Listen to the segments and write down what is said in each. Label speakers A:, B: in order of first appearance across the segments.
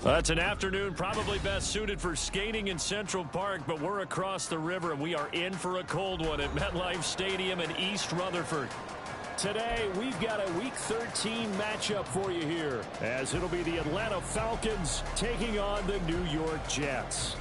A: It's an afternoon probably best suited for skating in Central Park, but we're across the river, and we are in for a cold one at MetLife Stadium in East Rutherford. Today, we've got a Week 13 matchup for you here, as it'll be the Atlanta Falcons taking on the New York Jets.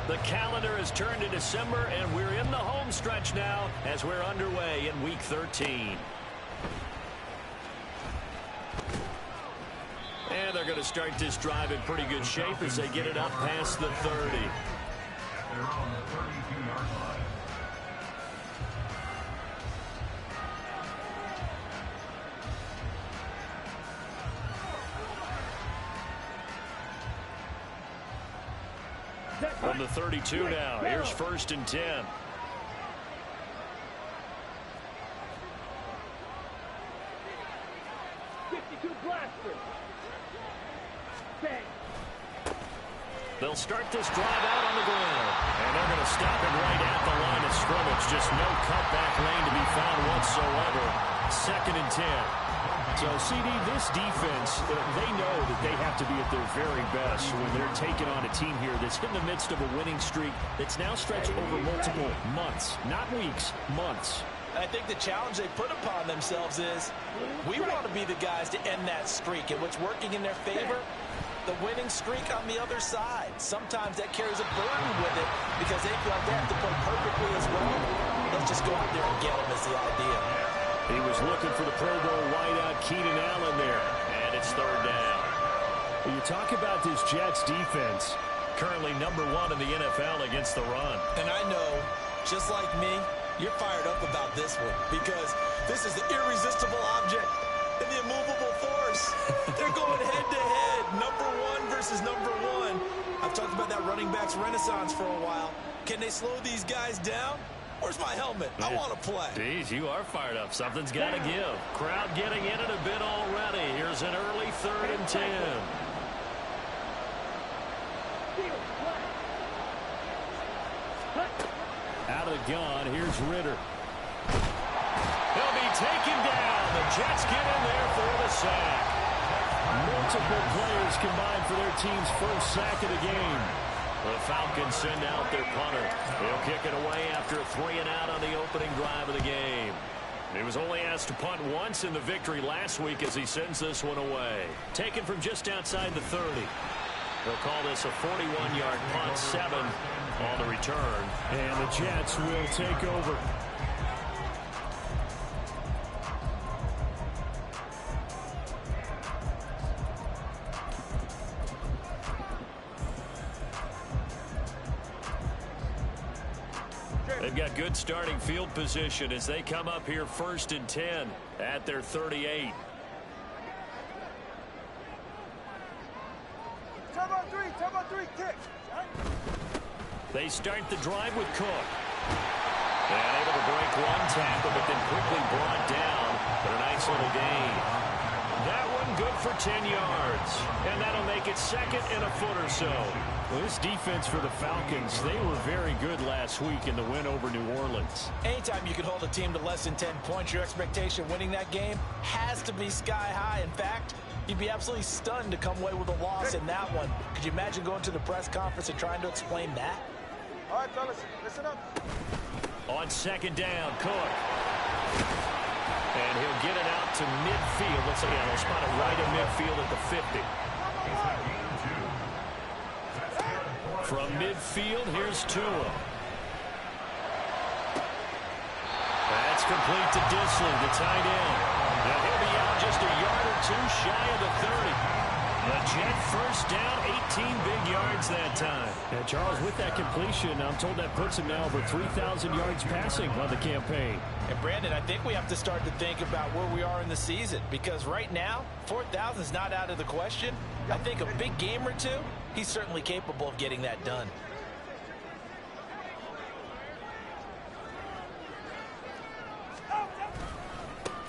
A: The calendar has turned to December, and we're in the home stretch now as we're underway in Week 13. And they're going to start this drive in pretty good shape as they get it up past the 30.
B: They're on the 32-yard line.
A: From the 32 now, here's 1st and 10. They'll start this drive out on the ground. And they're going to stop it right at the line of scrimmage. Just no cutback lane to be found whatsoever. 2nd and 10. So, CD, this defense, they know that they have to be at their very best when they're taking on a team here that's in the midst of a winning streak that's now stretched over multiple months, not weeks, months.
C: I think the challenge they put upon themselves is we want to be the guys to end that streak, and what's working in their favor, the winning streak on the other side. Sometimes that carries a burden with it because they feel like they have to play perfectly as well. Let's just go out there and get them is the idea.
A: He was looking for the Pro Bowl wideout Keenan Allen there, and it's 3rd down. When you talk about this Jets defense, currently number 1 in the NFL against the run.
C: And I know, just like me, you're fired up about this one because this is the irresistible object and the immovable force. They're going head-to-head, number 1 versus number 1. I've talked about that running backs renaissance for a while. Can they slow these guys down? Where's my helmet? I want to play.
A: Jeez, you are fired up. Something's got to give. Crowd getting in it a bit already. Here's an early 3rd and 10. Out of the gun, here's Ritter. He'll be taken down. The Jets get in there for the sack. Multiple players combined for their team's first sack of the game. The Falcons send out their punter. He'll kick it away after a 3-and-out on the opening drive of the game. He was only asked to punt once in the victory last week as he sends this one away. Taken from just outside the 30. They'll call this a 41-yard punt, 7 on the return. And the Jets will take over. They've got good starting field position as they come up here 1st and 10 at their 38.
D: Turbo 3, kick.
A: They start the drive with Cook. And able to break one tackle, but then quickly brought down for a nice little gain. That one good for 10 yards. And that'll make it 2nd and a foot or so. Well, this defense for the Falcons, they were very good last week in the win over New Orleans.
C: Anytime you can hold a team to less than 10 points, your expectation winning that game has to be sky high. In fact, you'd be absolutely stunned to come away with a loss in that one. Could you imagine going to the press conference and trying to explain that?
D: All right, fellas, listen up.
A: On 2nd down, Cook. And he'll get it out to midfield. Let's see, they'll spot it right in midfield at the 50. From midfield, here's Tua. That's complete to Disley, the tight end. Now he'll be out just a yard or 2 shy of the 30. The Jet first down, 18 big yards that time. And Charles, with that completion, I'm told that puts him now over 3,000 yards passing on the campaign.
C: And Brandon, I think we have to start to think about where we are in the season, because right now, 4,000 is not out of the question. I think a big game or two, he's certainly capable of getting that done.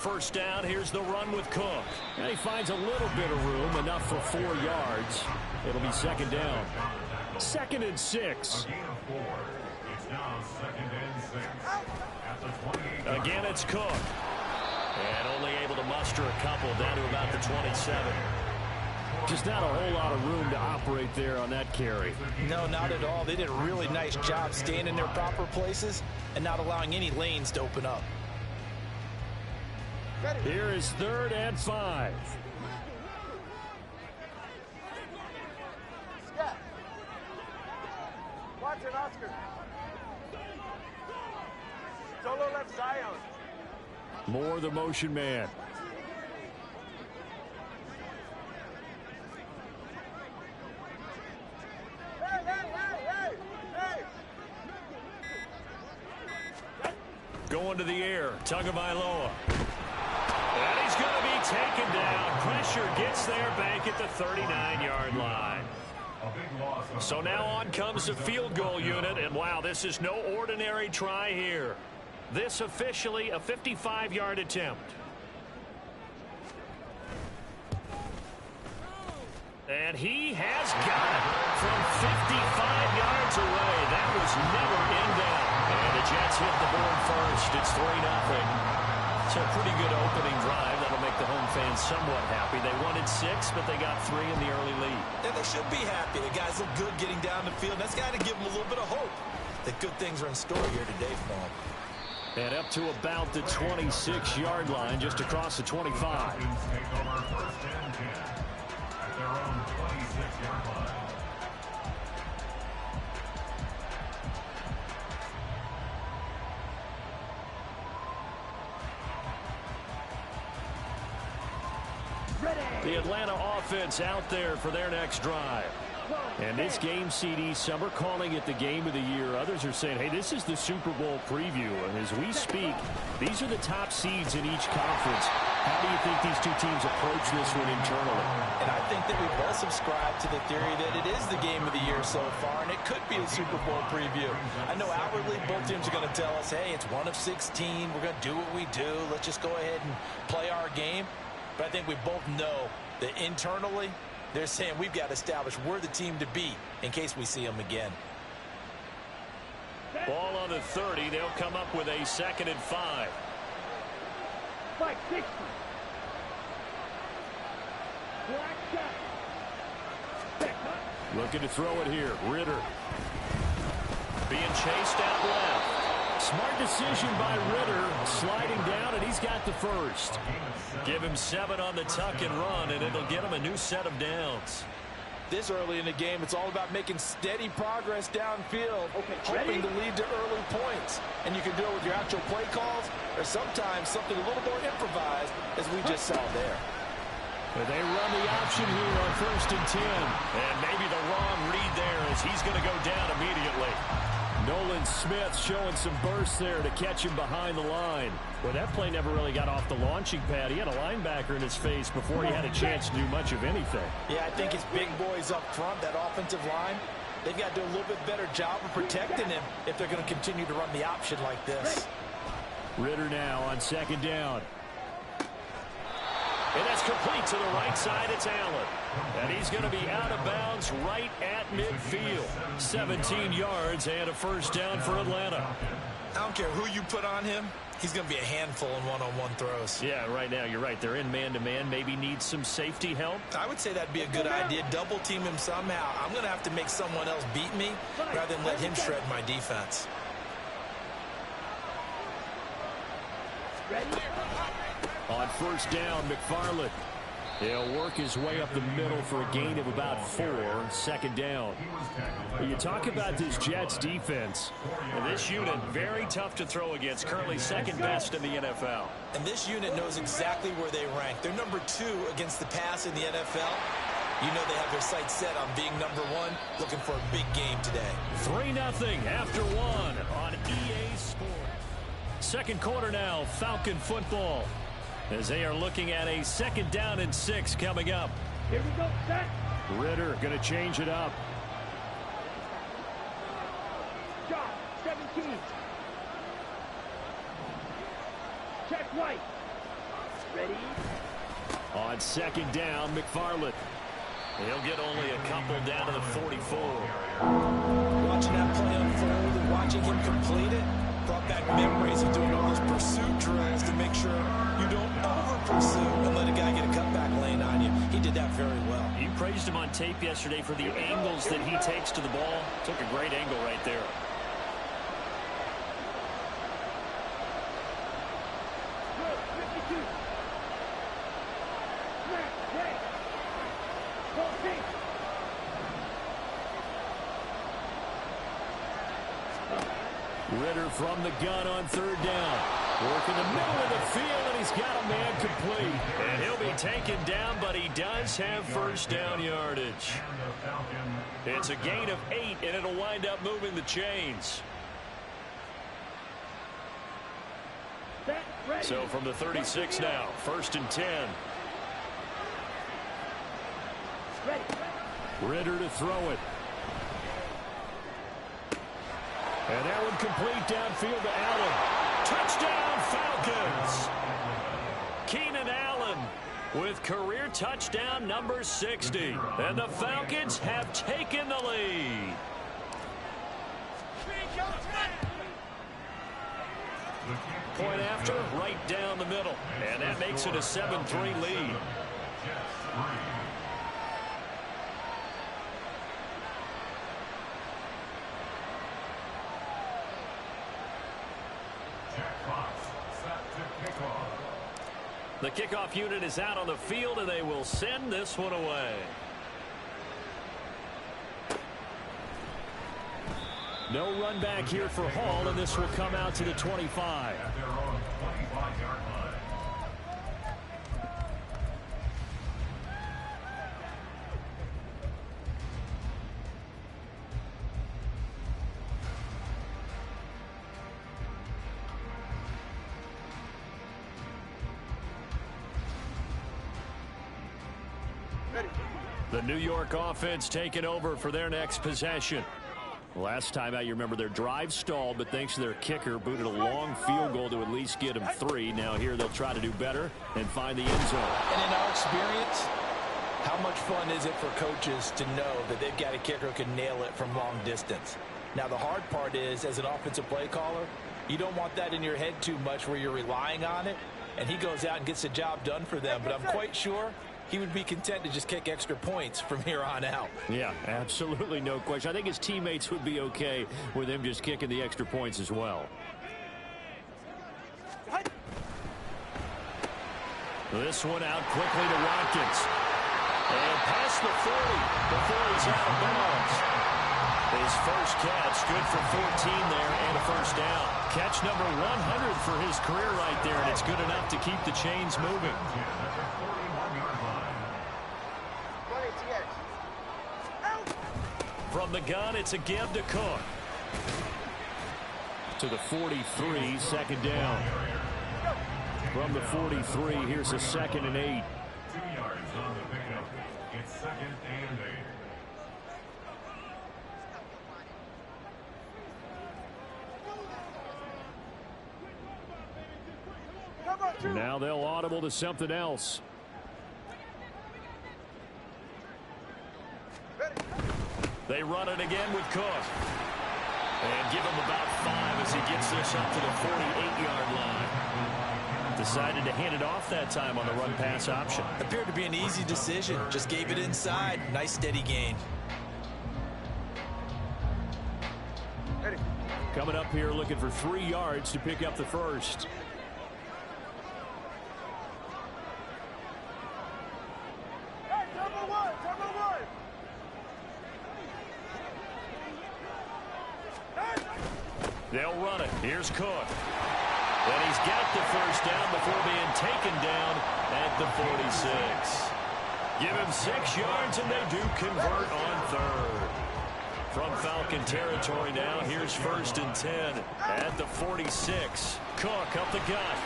A: First down, here's the run with Cook. And he finds a little bit of room, enough for 4 yards. It'll be second down. 2nd and 6.
B: A gain of 4. It's now 2nd and 6. At the 28.
A: Again, it's Cook. And only able to muster a couple down to about the 27. Just not a whole lot of room to operate there on that carry.
C: No, not at all. They did a really nice job staying in their proper places and not allowing any lanes to open up.
A: Here is 3rd and 5.
D: Scat. Watch it, Oscar. Solo left Zion.
A: More the motion man.
D: Hey, hey, hey, hey, hey.
A: Going to the air. Tagovailoa. And he's going to be taken down. Pressure gets there back at the 39-yard line.
B: A big loss.
A: So now on comes the field goal unit. And wow, this is no ordinary try here. This officially a 55-yard attempt. And he has got it from 55 yards away. That was never in doubt. And the Jets hit the board first. It's 3-0. It's a pretty good opening drive. That'll make the home fans somewhat happy. They wanted 6, but they got 3 in the early lead.
C: And they should be happy. The guys look good getting down the field. That's got to give them a little bit of hope that good things are in store here today for them.
A: And up to about the 26-yard line, just across the 25.
B: Take over 1st and 10 at their own 26-yard line.
A: The Atlanta offense out there for their next drive. And this game, CD, some are calling it the game of the year. Others are saying, hey, this is the Super Bowl preview. And as we speak, these are the top seeds in each conference. How do you think these two teams approach this one internally?
C: And I think that we both subscribe to the theory that it is the game of the year so far, and it could be a Super Bowl preview. I know outwardly both teams are going to tell us, hey, it's 1 of 16. We're going to do what we do. Let's just go ahead and play our game. But I think we both know that internally, they're saying we've got to establish we're the team to beat in case we see them again.
A: Ball on the 30. They'll come up with a 2nd and 5.
E: Mike, 60. Black shot.
A: Looking to throw it here. Ritter. Being chased out left. Smart decision by Ritter. Sliding down, and he's got the first. Give him 7 on the tuck and run, and it'll get him a new set of downs.
C: This early in the game, it's all about making steady progress downfield, hoping to lead to early points. And you can do it with your actual play calls, or sometimes something a little more improvised, as we just saw there.
A: But they run the option here on 1st and 10. And maybe the wrong read there, as he's going to go down immediately. Nolan Smith showing some bursts there to catch him behind the line. Well, that play never really got off the launching pad. He had a linebacker in his face before he had a chance to do much of anything.
C: Yeah, I think it's big boys up front, that offensive line. They've got to do a little bit better job of protecting him if they're going to continue to run the option like this.
A: Ritter now on 2nd down. And that's complete to the right side. It's Allen. And he's going to be out of bounds right at midfield. 17 yards and a 1st down for Atlanta.
C: I don't care who you put on him. He's going to be a handful in one-on-one throws.
A: Yeah, right now, you're right. They're in man-to-man. Maybe need some safety help.
C: I would say that'd be a good idea. Double team him somehow. I'm going to have to make someone else beat me rather than let him shred my defense.
A: On 1st down, McFarland. He'll work his way up the middle for a gain of about 4. 2nd down. You talk about this Jets defense. And this unit, very tough to throw against. Currently 2nd best in the NFL.
C: And this unit knows exactly where they rank. They're number 2 against the pass in the NFL. You know they have their sights set on being number 1, looking for a big game today.
A: 3-0 after 1 on EA Sports. Second quarter now, Falcon football. As they are looking at a 2nd down and 6 coming up.
E: Here we go, set.
A: Ritter going to change it up.
E: Shot, 17. Check right. Ready?
A: On second down, McFarland. He'll get only a couple down to the 44.
C: Watching that play unfold and watching him complete it brought back memories of doing all those pursuit drills to make sure you don't over-pursue and let a guy get a cutback lane on you. He did that very well.
A: You praised him on tape yesterday for the angles that he takes to the ball. Took a great angle right there.
E: Go, 52. Snap, play. Ball pink.
A: Ritter from the gun on third down. Work in the middle of the field, and he's got a man complete. And he'll be taken down, but he does have first down yardage. It's a gain of 8, and it'll wind up moving the chains.
E: Set, ready.
A: So from the 36 now, 1st and 10.
E: Ready.
A: Ritter to throw it. And that one complete downfield to Allen. Touchdown, Falcons! Keenan Allen with career touchdown number 60. And the Falcons have taken the lead. Point after, right down the middle. And that makes it a 7-3 lead. The kickoff unit is out on the field, and they will send this one away. No run back here for Hall, and this will come out to the 25.
B: At their own 25-yard line.
A: The New York offense taking over for their next possession. Last time out, you remember their drive stalled, but thanks to their kicker, booted a long field goal to at least get them 3. Now here they'll try to do better and find the end zone.
C: And in our experience, how much fun is it for coaches to know that they've got a kicker who can nail it from long distance? Now the hard part is, as an offensive play caller, you don't want that in your head too much where you're relying on it, and he goes out and gets the job done for them. But I'm quite sure he would be content to just kick extra points from here on out.
A: Yeah, absolutely no question. I think his teammates would be okay with him just kicking the extra points as well. This one out quickly to Watkins. And past the 40 before he's out of bounds. His first catch, good for 14 there and a first down. Catch number 100 for his career right there, and it's good enough to keep the chains moving. From the gun, it's a give to Cook. To the 43, second down. From the 43, here's a 2nd and 8.
B: 2 yards on the pickup. It's 2nd and 8.
A: Now they'll audible to something else. They run it again with Cook. And give him about 5 as he gets this up to the 48-yard line. Decided to hand it off that time on the run-pass option.
C: Appeared to be an easy decision. Just gave it inside. Nice steady gain.
A: Coming up here looking for 3 yards to pick up the first. They'll run it. Here's Cook. And he's got the first down before being taken down at the 46. Give him 6 yards, and they do convert on third. From Falcon territory now, here's 1st and 10 at the 46. Cook up the gut.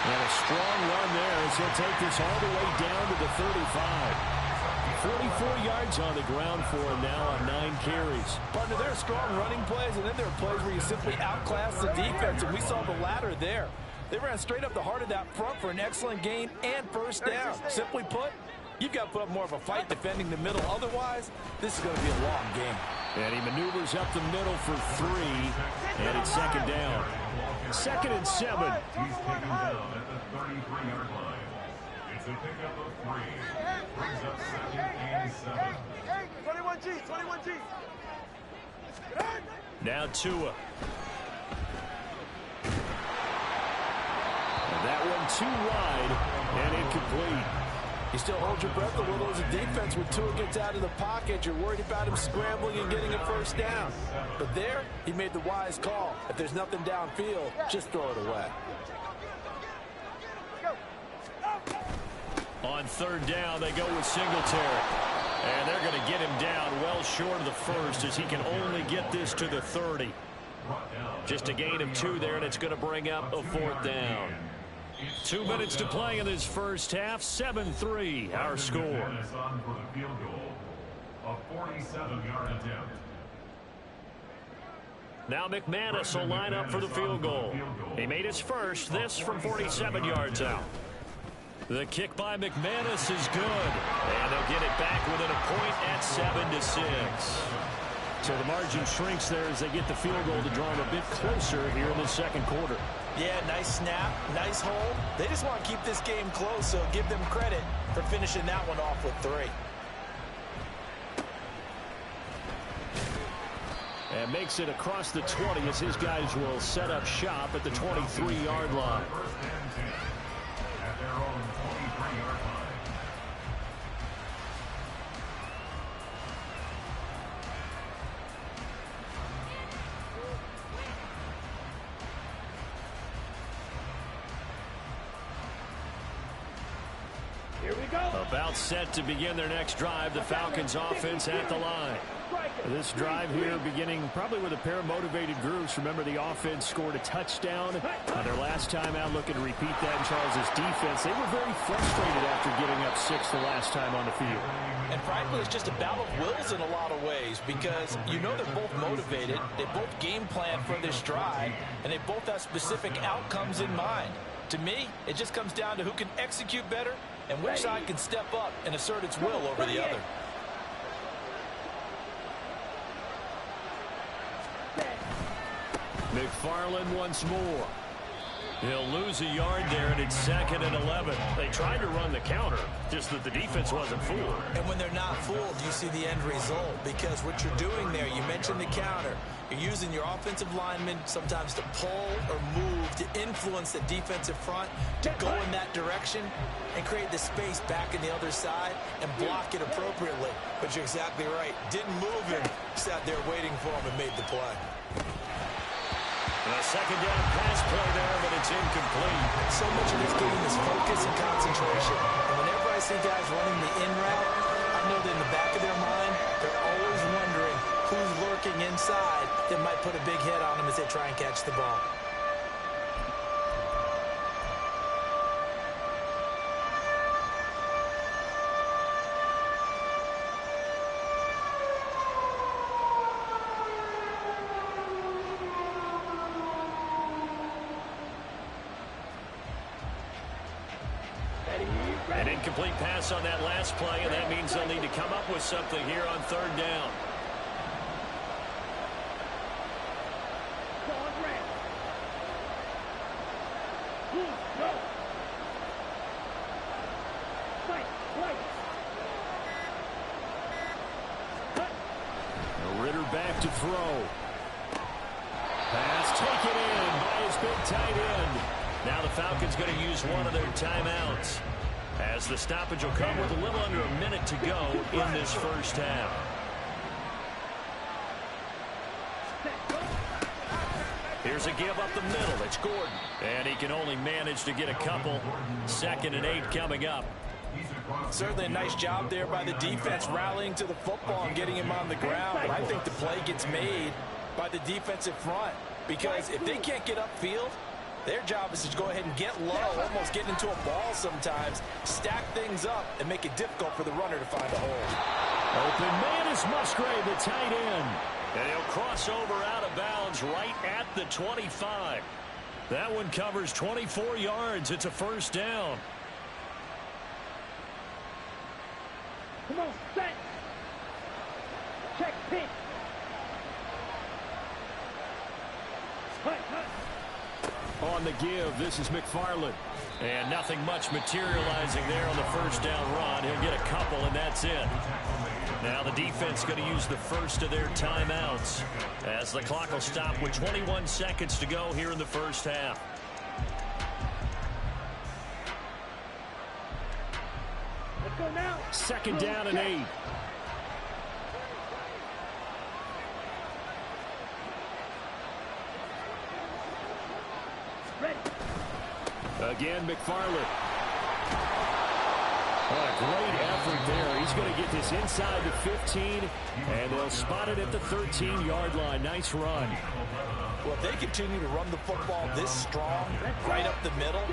A: And a strong run there as he'll take this all the way down to the 35. 44 yards on the ground for him now on 9 carries.
C: Partner, there are strong running plays, and then there are plays where you simply outclass the defense, and we saw the latter there. They ran straight up the heart of that front for an excellent gain and first down. Simply put, you've got to put up more of a fight defending the middle. Otherwise, this is going to be a long game.
A: And he maneuvers up the middle for 3, and it's second down. 2nd and 7.
B: He's taken down at the 33-yard line. It's a pickup of 3. Brings up 2nd and 7.
D: Hey, 21G, 21G.
A: Now Tua. And that one too wide and incomplete.
C: You still hold your breath a little as a defense when Tua gets out of the pocket. You're worried about him scrambling and getting a first down. But there, he made the wise call. If there's nothing downfield, just throw it away.
A: On 3rd down, they go with Singletary. And they're going to get him down well short of the first as he can only get this to the 30. Just a gain of 2 there, and it's going to bring up a 4th down. 2 minutes to play in this first half. 7-3, our score.
B: On for the field goal. A 47-yard attempt.
A: Now McManus will line up for the field goal. He made his first, this from 47 yards out. The kick by McManus is good. And they'll get it back within a point at 7-6. So the margin shrinks there as they get the field goal to draw them a bit closer here in the second quarter.
C: Yeah, nice snap, nice hold. They just want to keep this game close, so give them credit for finishing that one off with 3.
A: And makes it across the 20 as his guys will set up shop at the 23-yard line.
B: First and 10 at their own 23-yard line.
E: Here we go.
A: About set to begin their next drive, the Falcons offense at the line. This drive here beginning probably with a pair of motivated groups. Remember, the offense scored a touchdown on their last time out. Looking to repeat that in Charles' defense. They were very frustrated after giving up 6 the last time on the field.
C: And frankly, it's just a battle of wills in a lot of ways because you know they're both motivated. They both game plan for this drive, and they both have specific outcomes in mind. To me, it just comes down to who can execute better and which side can step up and assert its will over the other.
A: McFarland once more. He'll lose a yard there, and it's 2nd and 11. They tried to run the counter, just that the defense wasn't fooled.
C: And when they're not fooled, you see the end result because what you're doing there, you mentioned the counter. You're using your offensive linemen sometimes to pull or move to influence the defensive front to go in that direction and create the space back in the other side and block it appropriately. But you're exactly right. Didn't move him, sat there waiting for him and made the play.
A: A second down pass play there, but it's incomplete.
C: So much of this game is focus and concentration. And whenever I see guys running the in route, I know that in the back of their mind, they're always wondering who's lurking inside that might put a big hit on them as they try and catch the ball.
A: An incomplete pass on that last play, and that means they'll need to come up with something here on 3rd down. Ritter back to throw. Pass taken in by his big tight end. Now the Falcons going to use one of their timeouts, as the stoppage will come with a little under a minute to go in this first half. Here's a give up the middle. It's Gordon. And he can only manage to get a couple. 2nd and 8 coming up.
C: Certainly a nice job there by the defense rallying to the football and getting him on the ground. But I think the play gets made by the defensive front because if they can't get upfield, their job is to go ahead and get low, almost get into a ball sometimes, stack things up, and make it difficult for the runner to find a hole.
A: Open man is Musgrave, the tight end. And he'll cross over out of bounds right at the 25. That one covers 24 yards. It's a first down.
E: Come on, set. Check, pitch. Cut.
A: On the give, this is McFarland. And nothing much materializing there on the first down run. He'll get a couple, and that's it. Now the defense going to use the first of their timeouts as the clock will stop with 21 seconds to go here in the first half.
E: Let's go now.
A: Second down and 8.
E: Ready.
A: Again, McFarland. Oh, a great effort there. He's going to get this inside the 15, and they'll spot it at the 13-yard line. Nice run.
C: Well, if they continue to run the football this strong, right up the middle,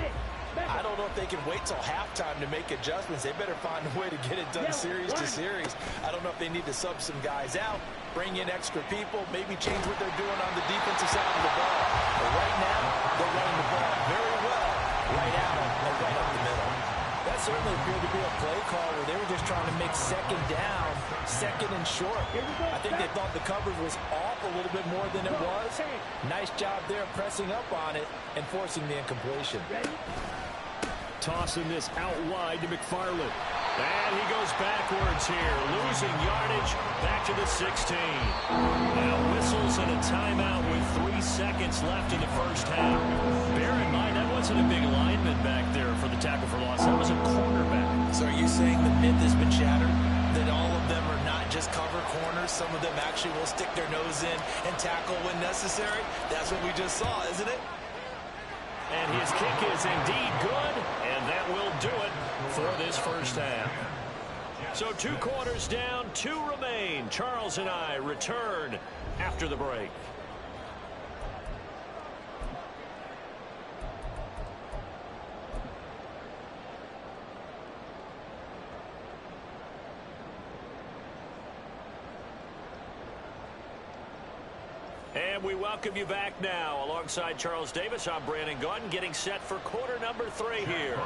C: I don't know if they can wait till halftime to make adjustments. They better find a way to get it done series to series. I don't know if they need to sub some guys out, bring in extra people, maybe change what they're doing on the defensive side of the ball. But right now, they're running the ball very well right out and right up the middle. That certainly appeared to be a play call where they were just trying to make second down, second and short. I think they thought the coverage was off a little bit more than it was. Nice job there pressing up on it and forcing the incompletion.
A: Tossing this out wide to McFarland. And he goes backwards here, losing yardage back to the 16. Now whistles and a timeout with 3 seconds left in the first half. Bear in mind, that wasn't a big lineman back there for the tackle for loss. That was a cornerback.
C: So are you saying the myth has been shattered? That all of them are not just cover corners? Some of them actually will stick their nose in and tackle when necessary? That's what we just saw, isn't it?
A: And his kick is indeed good, and that will do it for this first half. So 2 quarters down, 2 remain. Charles and I return after the break. And we welcome you back now. Alongside Charles Davis, I'm Brandon Gaudin, getting set for quarter number 3 here.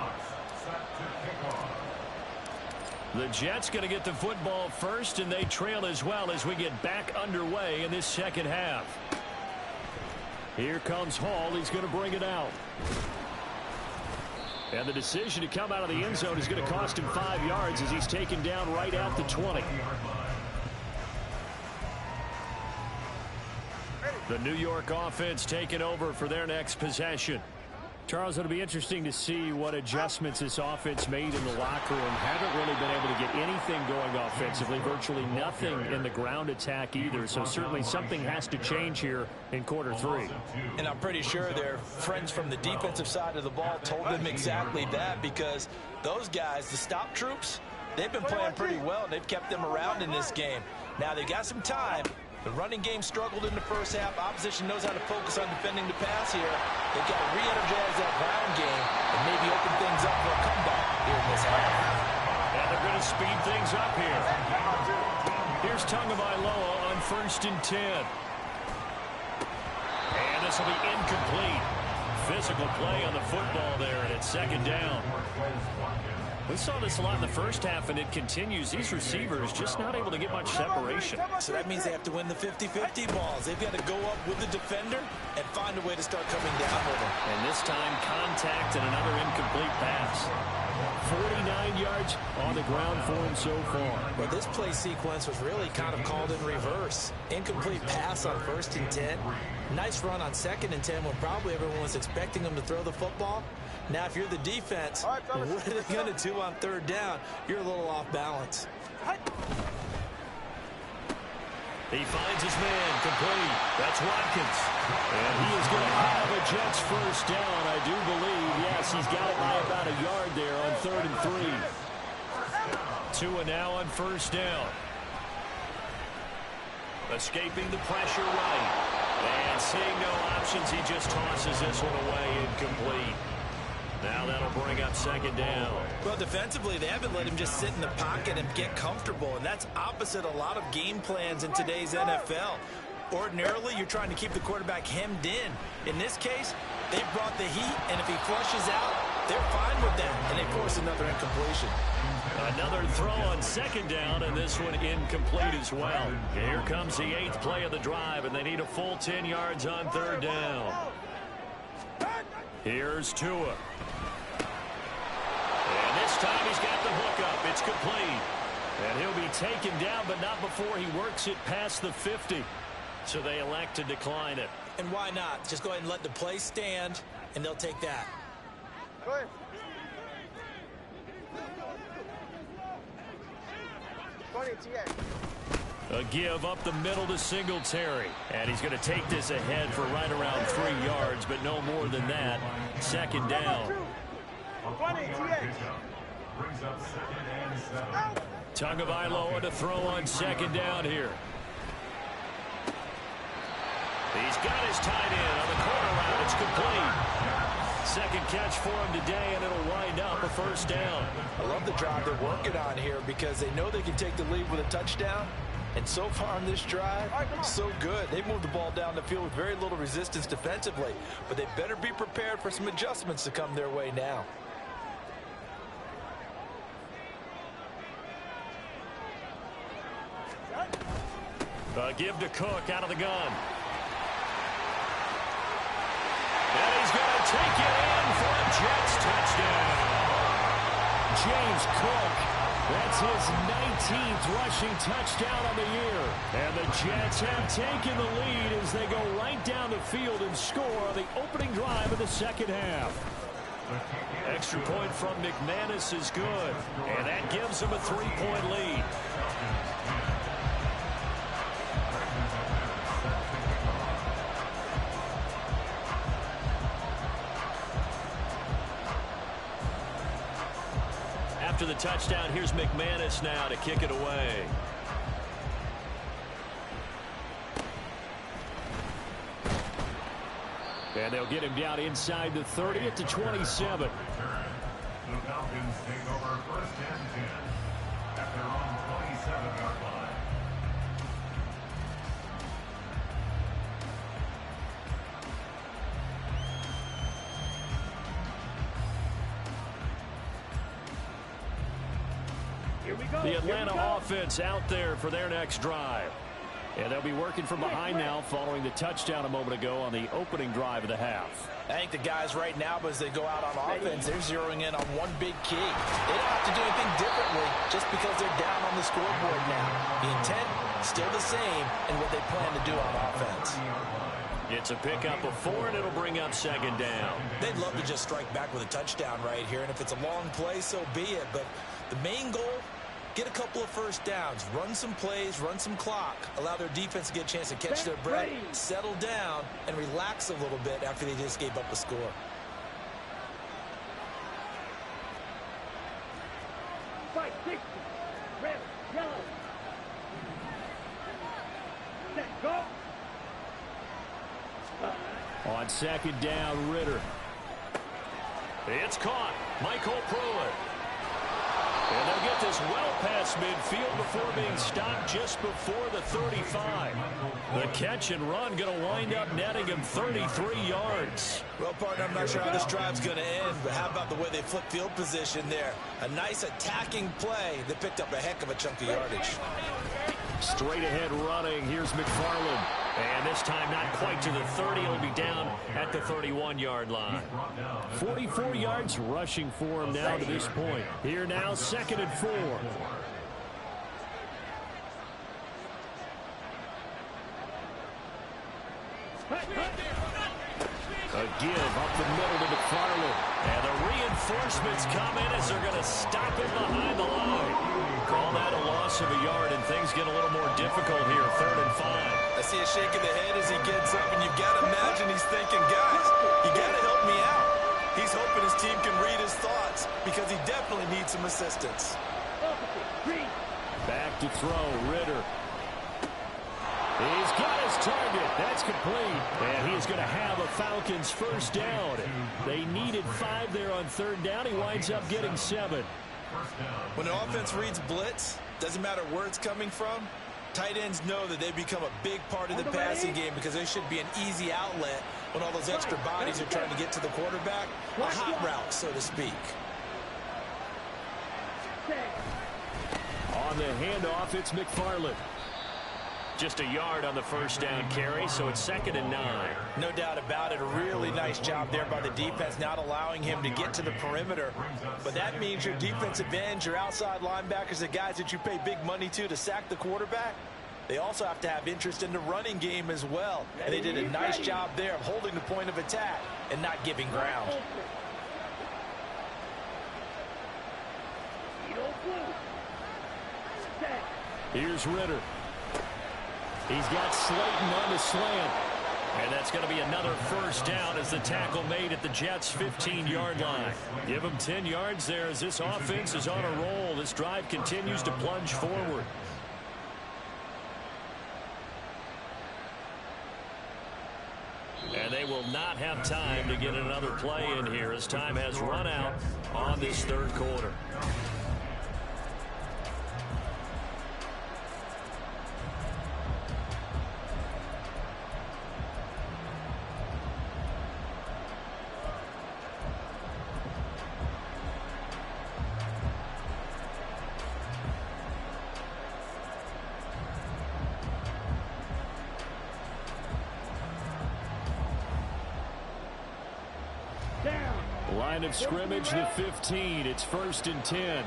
A: The Jets going to get the football first, and they trail as well as we get back underway in this second half. Here comes Hall. He's going to bring it out. And the decision to come out of the end zone is going to cost him 5 yards as he's taken down right at the 20. The New York offense taking over for their next possession. Charles, it'll be interesting to see what adjustments this offense made in the locker room. Haven't really been able to get anything going offensively. Virtually nothing in the ground attack either. So certainly something has to change here in quarter 3.
C: And I'm pretty sure their friends from the defensive side of the ball told them exactly that, because those guys, the stop troops, they've been playing pretty well, and they've kept them around in this game. Now they got some time. The running game struggled in the first half. Opposition knows how to focus on defending the pass here. They've got to re-energize that ground game and maybe open things up for a comeback here in this half.
A: And they're going to speed things up here. Here's Tagovailoa on 1st and 10. And this will be incomplete. Physical play on the football there, and it's 2nd down. We saw this a lot in the first half, and it continues. These receivers just not able to get much separation.
C: So that means they have to win the 50-50 balls. They've got to go up with the defender and find a way to start coming down with them.
A: And this time, contact and another incomplete pass. 49 yards on the ground for him so far.
C: Well, this play sequence was really kind of called in reverse. Incomplete pass on 1st and 10. Nice run on 2nd and 10 when probably everyone was expecting him to throw the football. Now, if you're the defense, what are they going to do on 3rd down? You're a little off balance.
A: He finds his man, complete. That's Watkins. And he is going to have a Jets first down, I do believe. Yes, he's got it by about a yard there on 3rd and 3. Tua now on 1st down. Escaping the pressure right. And seeing no options, he just tosses this one away, incomplete. Now that'll bring up 2nd down.
C: Well, defensively, they haven't let him just sit in the pocket and get comfortable, and that's opposite a lot of game plans in today's NFL. Ordinarily, you're trying to keep the quarterback hemmed in. In this case, They brought the heat, and if he flushes out, they're fine with that, and they force another incompletion.
A: Another throw on second down, and this one incomplete as well. Here comes the 8th play of the drive, and they need a full 10 yards on third down. Here's Tua. And this time he's got the hookup. It's complete. And he'll be taken down, but not before he works it past the 50. So they elect to decline it.
C: And why not? Just go ahead and let the play stand, and they'll take that.
D: Go ahead. 20, TX.
A: A give up the middle to Singletary. And he's going to take this ahead for right around 3 yards, but no more than that. Second down.
D: 20, TX.
B: Brings up 2nd and 7.
A: Tagovailoa to throw on second down here. He's got his tight end on the corner route. It's complete. Second catch for him today, and it'll wind up a first down.
C: I love the drive they're working on here because they know they can take the lead with a touchdown. And so far on this drive, so good. They moved the ball down the field with very little resistance defensively. But they better be prepared for some adjustments to come their way now.
A: Give to Cook out of the gun. And he's going to take it in for a Jets touchdown. James Cook, that's his 19th rushing touchdown on the year. And the Jets have taken the lead as they go right down the field and score on the opening drive of the second half. Extra point from McManus is good, and that gives them a 3-point lead. After the touchdown, here's McManus now to kick it away. And they'll get him down inside the 30 at the 27.
B: The Falcons take over 1st and 10 at their own 27-yard line.
A: The Atlanta offense out there for their next drive. And they'll be working from behind now following the touchdown a moment ago on the opening drive of the half.
C: I think the guys right now, as they go out on offense, they're zeroing in on one big key. They don't have to do anything differently just because they're down on the scoreboard now. The intent, still the same, and what they plan to do on offense.
A: It's a pickup of 4, and it'll bring up second down.
C: They'd love to just strike back with a touchdown right here, and if it's a long play, so be it. But the main goal, get a couple of first downs, run some plays, run some clock, allow their defense to get a chance to catch their breath, settle down, and relax a little bit after they just gave up a score.
E: Fight 60. Red, yellow. Set, go.
A: On second down, Ritter. It's caught. Michael Pruitt. And they'll get this well past midfield before being stopped just before the 35. The catch and run going to wind up netting him 33 yards.
C: Well, partner, I'm not sure how this drive's going to end, but how about the way they flip field position there? A nice attacking play that picked up a heck of a chunk of yardage.
A: Straight ahead running. Here's McFarland. And this time not quite to the 30. He'll be down at the 31-yard line. 44 yards rushing for him now to this point. Here now, 2nd and 4. A give up the middle to McFarland. And the reinforcements come in as they're going to stop him behind the line. Call that a loss of a yard, and things get a little more difficult here. 3rd and 5.
C: I see a shake of the head as he gets up, and you've got to imagine he's thinking, guys, you got to help me out. He's hoping his team can read his thoughts because he definitely needs some assistance.
A: Back to throw, Ritter. He's got his target. That's complete. And he is going to have a Falcons first down. They needed 5 there on 3rd down. He winds up getting 7.
C: When an offense reads blitz, doesn't matter where it's coming from, tight ends know that they become a big part of the passing game because they should be an easy outlet when all those extra bodies are trying to get to the quarterback. A hot route, so to speak.
A: On the handoff, it's McFarland. Just a yard on the first down carry, so it's 2nd and 9.
C: No doubt about it. A really nice job there by the defense, not allowing him to get to the perimeter. But that means your defensive ends, your outside linebackers, the guys that you pay big money to sack the quarterback, they also have to have interest in the running game as well. And they did a nice job there of holding the point of attack and not giving ground.
A: Here's Ritter. He's got Slayton on the slant. And that's going to be another first down as the tackle made at the Jets' 15-yard line. Give them 10 yards there as this offense is on a roll. This drive continues to plunge forward. And they will not have time to get another play in here as time has run out on this third quarter. Line of scrimmage, the 15. It's 1st and 10.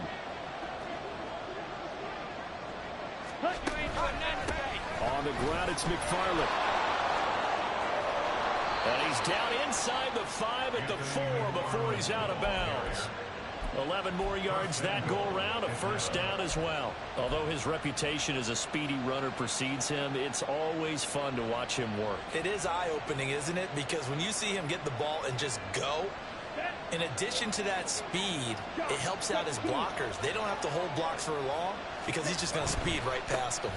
A: On the ground, it's McFarland. And he's down inside the 5 at the 4 before he's out of bounds. 11 more yards that go around, a first down as well. Although his reputation as a speedy runner precedes him, it's always fun to watch him work.
C: It is eye-opening, isn't it? Because when you see him get the ball and just go, in addition to that speed, it helps out his blockers. They don't have to hold blocks for long because he's just going to speed right past them.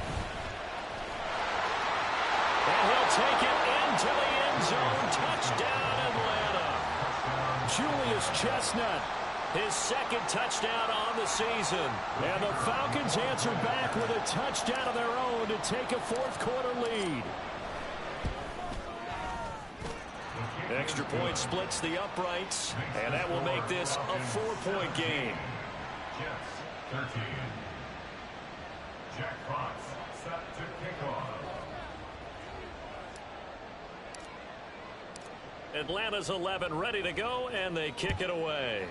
A: And he'll take it into the end zone. Touchdown, Atlanta. Julius Chestnut, his 2nd touchdown on the season. And the Falcons answer back with a touchdown of their own to take a fourth-quarter lead. Extra point splits the uprights, and that will make this a 4-point game.
B: Jets 13. Jack Fox set to kick off.
A: Atlanta's 11 ready to go, and they kick it away.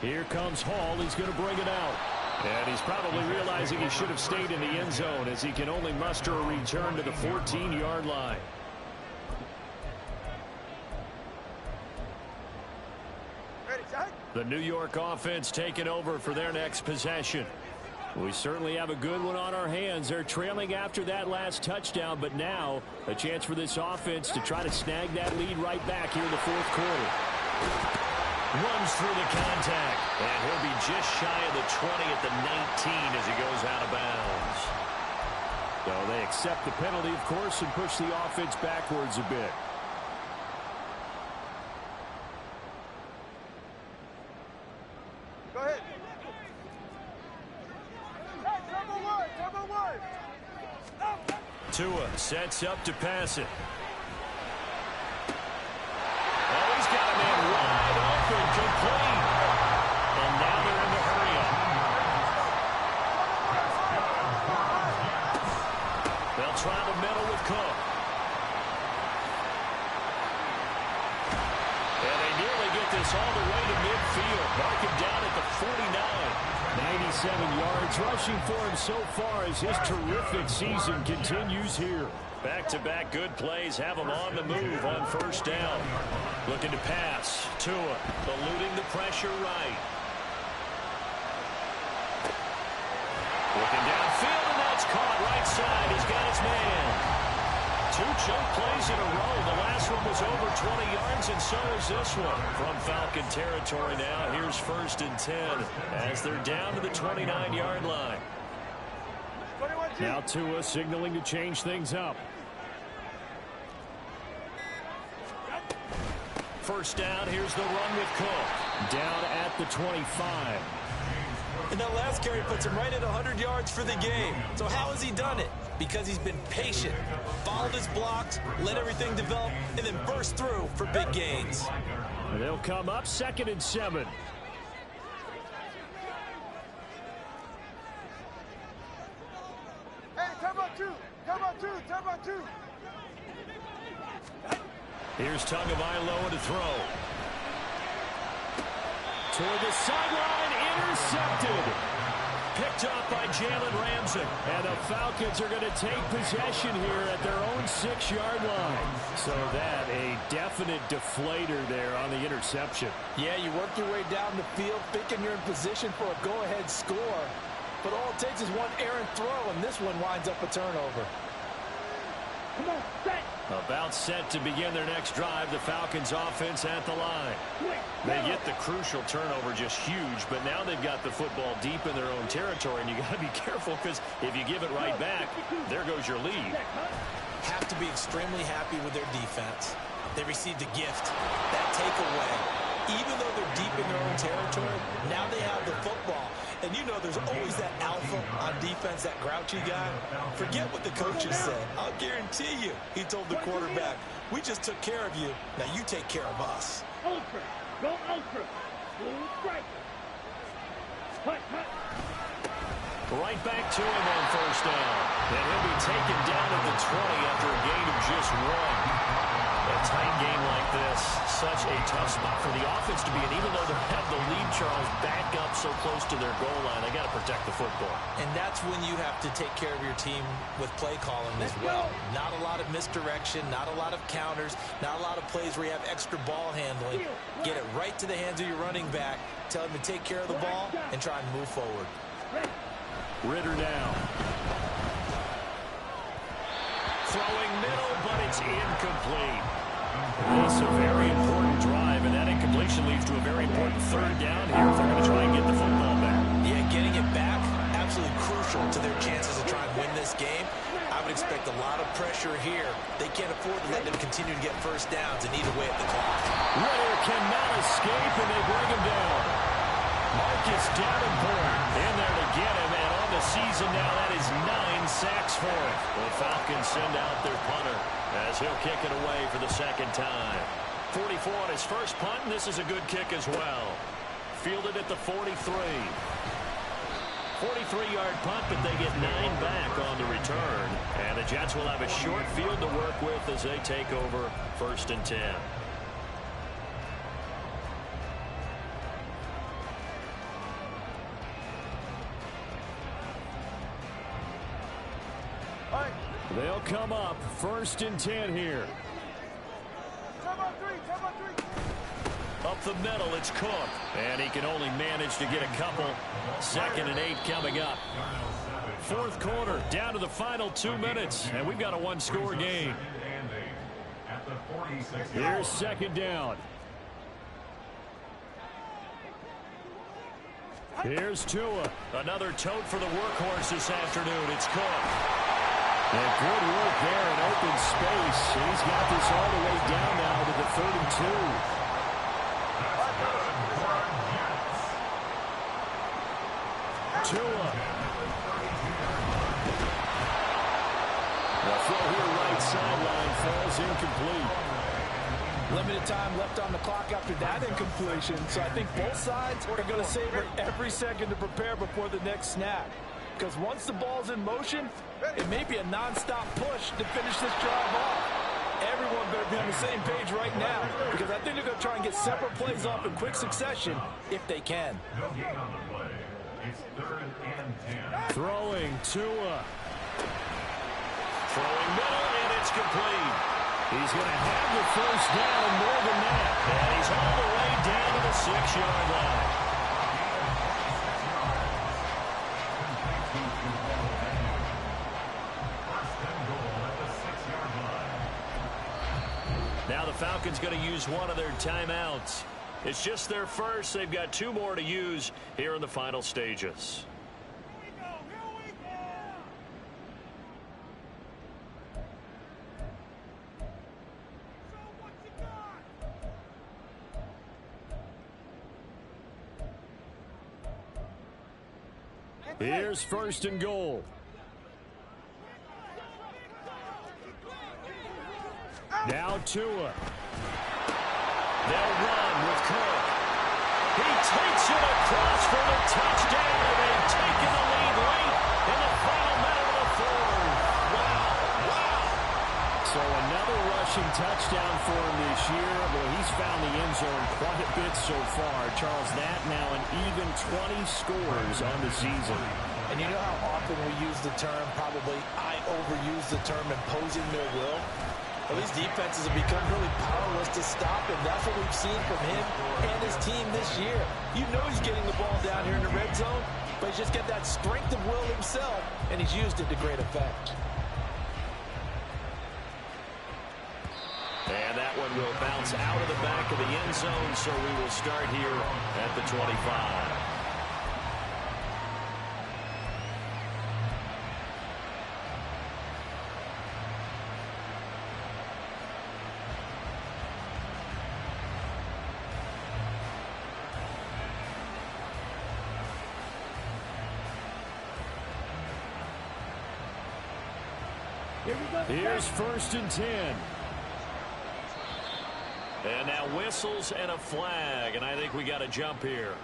A: Here comes Hall. He's going to bring it out. And he's probably realizing he should have stayed in the end zone as he can only muster a return to the 14-yard line. The New York offense taking over for their next possession. We certainly have a good one on our hands. They're trailing after that last touchdown, but now a chance for this offense to try to snag that lead right back here in the fourth quarter. Runs through the contact, and he'll be just shy of the 20 at the 19 as he goes out of bounds. So they accept the penalty, of course, and push the offense backwards a bit.
D: Go ahead. Number one.
A: Tua sets up to pass it. Oh, he's got a man wide open, complete. And now they're in the hurry-up. They'll try the middle with Cook. And they nearly get this all the way to midfield. Mark him down at the 49. 97 yards rushing for him so far as his terrific season continues here. Back-to-back good plays have him on the move on first down. Looking to pass. Tua eluding the pressure right. Looking downfield, and that's caught right side. He's got his man. 2 chunk plays in a row. The last one was over 20 yards, and so is this one. From Falcon territory now, here's 1st and 10 as they're down to the 29-yard line. Now Tua signaling to change things up. First down, here's the run with Cook. Down at the 25.
C: And that last carry puts him right at 100 yards for the game. So how has he done it? Because he's been patient, followed his blocks, let everything develop, and then burst through for big gains.
A: And they'll come up 2nd and 7.
D: Hey, time out two. Time out two. Time out two.
A: Here's Tagovailoa to throw. Toward the sideline, intercepted. Picked off by Jalen Ramsey. And the Falcons are going to take possession here at their own 6-yard line. So that a definite deflator there on the interception.
F: Yeah, you work your way down the field thinking you're in position for a go-ahead score. But all it takes is one errant throw, and this one winds up a turnover.
E: Come on, set.
A: About set to begin their next drive. The Falcons offense at the line. They get the crucial turnover, just huge, but now they've got the football deep in their own territory, and you got to be careful because if you give it right back, there goes your lead.
C: Have to be extremely happy with their defense. They received a gift, that takeaway. Even though they're deep in their own territory, now they have the football. And you know there's always that alpha on defense, that grouchy guy. Forget what the coaches said. I'll guarantee you, he told the quarterback, we just took care of you. Now you take care of us.
E: Ultra. Go ultra. Full strike. Hut, hut.
A: Right back to him on 1st down. And he'll be taken down at the 20 after a gain of just 1. A tight game like this, such a tough spot for the offense to be in. Even though they have the lead, Charles, back up so close to their goal line, they got to protect the football.
C: And that's when you have to take care of your team with play calling as well. Not a lot of misdirection, not a lot of counters, not a lot of plays where you have extra ball handling. Get it right to the hands of your running back, tell him to take care of the ball, and try and move forward.
A: Ritter now. Throwing middle, but it's incomplete. It's a very important drive, and that incompletion leads to a very important 3rd down here if they're going to try and get the football back.
C: Yeah, getting it back, absolutely crucial to their chances to try and win this game. I would expect a lot of pressure here. They can't afford to let them continue to get 1st downs and eat away at the clock.
A: Ritter cannot escape, and they bring him down. Marcus Davenport in there to get him, and on the season now, that is 9 sacks for him. The Falcons send out their punter as he'll kick it away for the 2nd time. 44 on his first punt, and this is a good kick as well. Fielded at the 43. 43-yard punt, but they get 9 back on the return. And the Jets will have a short field to work with as they take over 1st and 10. They'll come up 1st and 10 here.
D: Time out three. Time out three.
A: Up the middle, it's Cook. And he can only manage to get a couple. 2nd and 8 coming up. 4th quarter, down to the final 2 minutes. And we've got a 1-score game. Here's 2nd down. Here's Tua. Another tote for the workhorse this afternoon. It's Cook. And good work there in open space. He's got this all the way down now to the 32. Tua. The throw here right sideline falls incomplete.
F: Limited time left on the clock after that incompletion, so I think both sides are going to savor every second to prepare before the next snap. Because once the ball's in motion, it may be a non-stop push to finish this drive off. Everyone better be on the same page right now, because I think they're going to try and get several plays off in quick succession if they can.
B: No gain on the play. It's 3rd and 10.
A: Throwing Tua. Throwing middle, and it's complete. He's going to have the 1st down, more than that. And he's all the way down to the 6-yard line. Now the Falcons going to use one of their timeouts. It's just their first. They've got 2 more to use here in the final stages. Here's first and goal. Now Tua. They'll run with Cook. He takes it across for the touchdown, and they've taken the lead late in the final minute of the fourth. Wow. So another rushing touchdown for him this year. Well, he's found the end zone quite a bit so far. Charles, that now an even 20 scores on the season.
F: And you know how often we use the term, probably I overuse the term imposing their will? Well, these defenses have become really powerless to stop him. That's what we've seen from him and his team this year. You know he's getting the ball down here in the red zone, but he's just got that strength of will himself, and he's used it to great effect.
A: And that one will bounce out of the back of the end zone, so we will start here at the 25. Here's first and 10. And now whistles and a flag, and I think we got a jump here.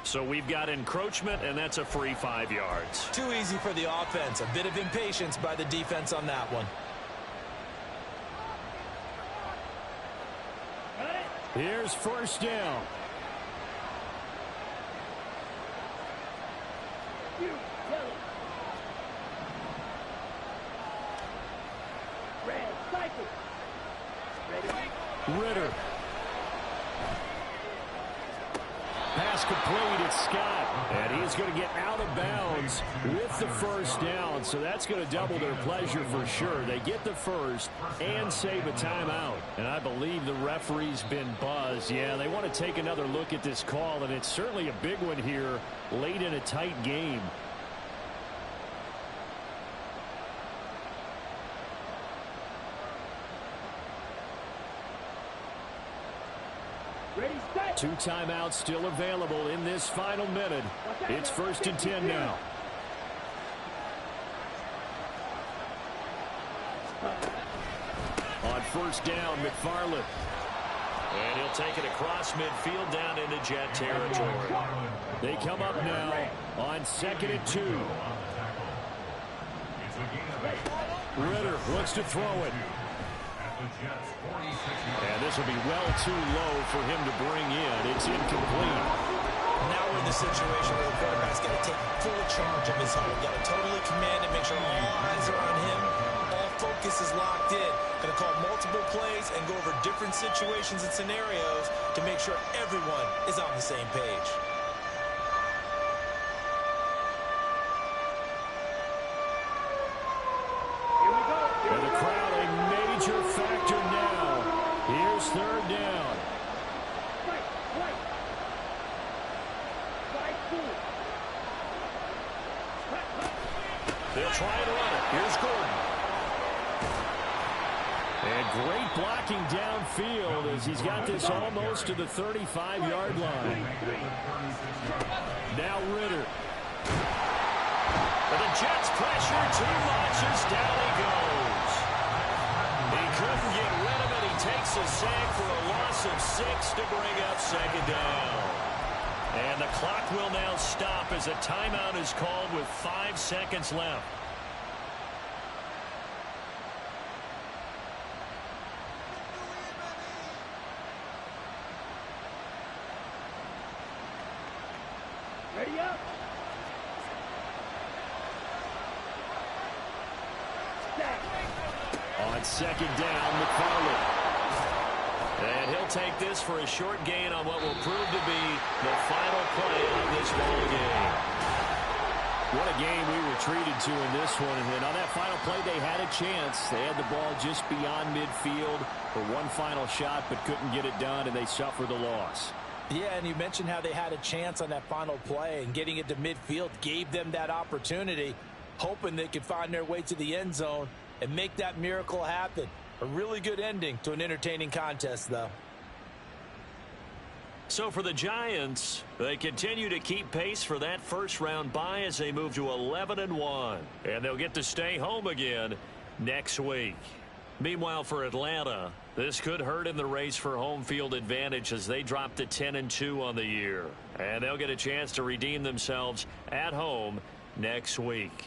A: So we've got encroachment, and that's a free 5 yards.
C: Too easy for the offense. A bit of impatience by the defense on that one.
A: Here's first down. Ritter. Pass complete. It's Scott. And he's going to get out of bounds with the first down. So that's going to double their pleasure for sure. They get the first and save a timeout. And I believe the referee's been buzzed. Yeah, they want to take another look at this call, and it's certainly a big one here late in a tight game. Two timeouts still available in this final minute. It's first and 10 now. On first down, McFarland. And he'll take it across midfield down into Jet territory. They come up now on second and 2. Ritter looks to throw it. And this will be well too low for him to bring in. It's incomplete.
C: Now we're in the situation where the quarterback's got to take full charge of his home. Got to totally command it, make sure all eyes are on him. All focus is locked in. Going to call multiple plays and go over different situations and scenarios to make sure everyone is on the same page.
A: And the crowd a major factor now. Here's third down. They'll try to run it. Here's Gordon. And great blocking downfield as he's got this almost to the 35-yard line. Now Ritter. And the Jets pressure too much as down he goes. He couldn't get rid of it. He takes a sack for a loss of 6 to bring up second down. And the clock will now stop as a timeout is called with 5 seconds left.
E: Ready up.
A: On second down, McFarland. And he'll take this for a short gain on what will prove to be the final play of this ball game. What a game we were treated to in this one. And on that final play, they had a chance. They had the ball just beyond midfield for one final shot, but couldn't get it done, and they suffered the loss.
F: Yeah, and you mentioned how they had a chance on that final play, and getting it to midfield gave them that opportunity, hoping they could find their way to the end zone and make that miracle happen. A really good ending to an entertaining contest, though.
A: So for the Giants, they continue to keep pace for that first-round bye as they move to 11-1. And they'll get to stay home again next week. Meanwhile, for Atlanta, this could hurt in the race for home field advantage as they drop to 10-2 on the year. And they'll get a chance to redeem themselves at home next week.